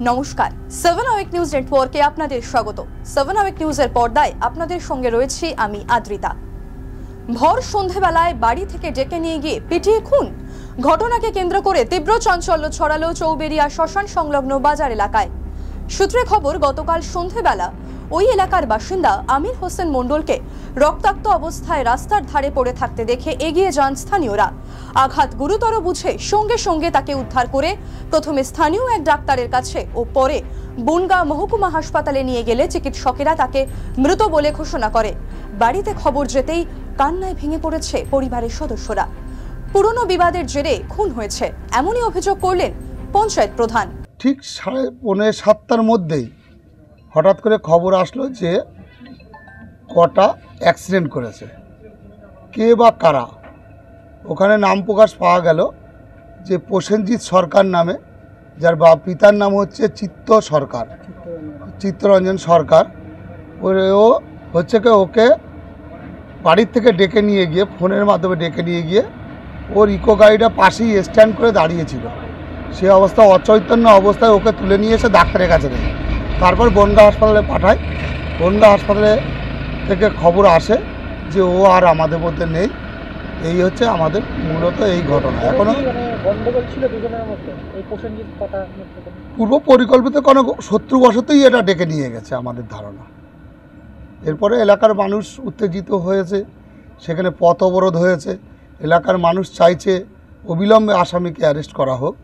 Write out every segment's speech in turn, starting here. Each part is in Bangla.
নমস্কার, 7 আওয়ার নিউজ নেটওয়ার্কে আপনাদের স্বাগত। 7 আওয়ার নিউজের পর্দায় আপনাদের সঙ্গে রয়েছি আমি আদ্রিতা। ভোর সন্ধ্যাবেলায় বাড়ি থেকে ডেকে নিয়ে গিয়ে পিটিয়ে খুন, ঘটনাকে কেন্দ্র করে তীব্র চাঞ্চল্য ছড়ালো চৌবেরিয়া শ্মশান সংলগ্ন বাজার এলাকায়। সূত্রে খবর, গতকাল সন্ধ্যাবেলা ওই এলাকার বাসিন্দা আমির হোসেন মণ্ডলকে রক্তাক্ত অবস্থায় রাস্তার ধারে পড়ে থাকতে দেখে এগিয়ে যান স্থানীয়রা। আঘাত গুরুতর বুঝে সঙ্গে সঙ্গে তাকে উদ্ধার করে প্রথমে স্থানীয় এক ডাক্তারের কাছে ও পরে বনগাঁ মহকুমা হাসপাতালে নিয়ে গেলে চিকিৎসকেরা তাকে মৃত বলে ঘোষণা করে। বাড়িতে খবর যেতেই কান্নায় ভেঙে পড়েছে পরিবারের সদস্যরা। পুরনো বিবাদের জেরে খুন হয়েছে এমনই অভিযোগ করলেন পঞ্চায়েত প্রধান। ঠিক 6:45-7টার মধ্যেই হঠাৎ করে খবর আসলো যে কটা অ্যাক্সিডেন্ট করেছে, কে বা কারা। ওখানে নাম প্রকাশ পাওয়া গেল যে প্রসেনজিৎ সরকার নামে, যার পিতার নাম হচ্ছে চিত্তরঞ্জন সরকার। ও হচ্ছে কি ওকে বাড়ির থেকে ডেকে নিয়ে গিয়ে, ফোনের মাধ্যমে ডেকে নিয়ে গিয়ে ওর ইকো গাড়িটা পাশেই স্ট্যান্ড করে দাঁড়িয়েছিল। সে অবস্থা অচৈতন্য অবস্থায় ওকে তুলে নিয়ে এসে ডাক্তারের কাছে নেয়। তারপর বনগাঁ হাসপাতালে পাঠায়। বনগাঁ হাসপাতালে থেকে খবর আসে যে ও আর আমাদের মধ্যে নেই। এই হচ্ছে আমাদের মূলত এই ঘটনা। এখনো পূর্ব পরিকল্পিত কোনো শত্রুবশতই এটা ডেকে নিয়ে গেছে আমাদের ধারণা। এরপরে এলাকার মানুষ উত্তেজিত হয়েছে, সেখানে পথ অবরোধ হয়েছে। এলাকার মানুষ চাইছে অবিলম্বে আসামিকে অ্যারেস্ট করা হোক।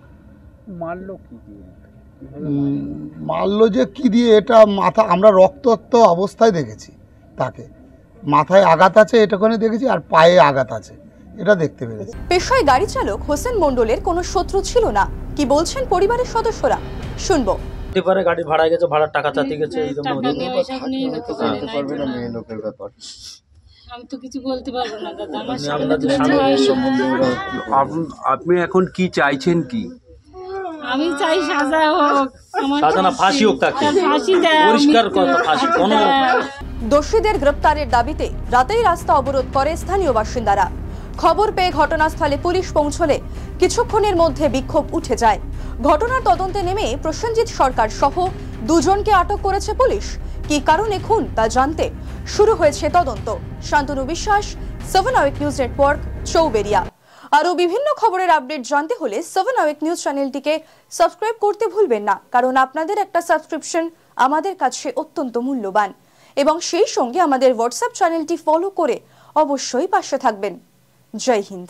মারলো যে কি দিয়ে, এটা মাথা, আমরা রক্তাক্ত অবস্থায় দেখেছি। তাকে মাথায় আঘাত আছে এটাখানে দেখেছি, আর পায়ে আঘাত আছে এটা দেখতে পেরেছি। পেশায় গাড়ি চালক হোসেন মণ্ডলের কোনো শত্রু ছিল না, কি বলছেন পরিবারের সদস্যরা, শুনবো। গাড়ি ভাড়া গেছে, ভাড়ার টাকা চাইতে গেছে। আমি তো কিছু বলতে পারবো না দাদা, আপনি এখন কি চাইছেন? কি আমি চাই সাজা হোক, সাজা না ফাঁসি হোক, তাকে পরিষ্কার কথা, ফাঁসি। কোনো দোষীদের গ্রেপ্তারের দাবিতে রাতেই রাস্তা অবরোধ করে স্থানীয় বাসিন্দারা। খবর পেয়ে ঘটনাস্থলে পুলিশ পৌঁছলে কিছুক্ষণের মধ্যে বিক্ষোভ উঠে যায়। ঘটনার তদন্তে নেমে প্রসেনজিৎ সরকার সহ দুজনকে আটক করেছে পুলিশ। কি কারণে খুন তা জানতে শুরু হয়েছে তদন্ত। শান্তনু বিশ্বাস, 7 আওয়ার নিউজ নেটওয়ার্ক, চৌবেরিয়া। আরও বিভিন্ন খবরের আপডেট জানতে হলে 7 আওয়ার নিউজ চ্যানেলটিকে সাবস্ক্রাইব করতে ভুলবেন না, কারণ আপনাদের একটা সাবস্ক্রিপশন আমাদের কাছে অত্যন্ত মূল্যবান। এবং সেই সঙ্গে আমাদের হোয়াটসঅ্যাপ চ্যানেলটি ফলো করে অবশ্যই পাশে থাকবেন। জয় হিন্দ।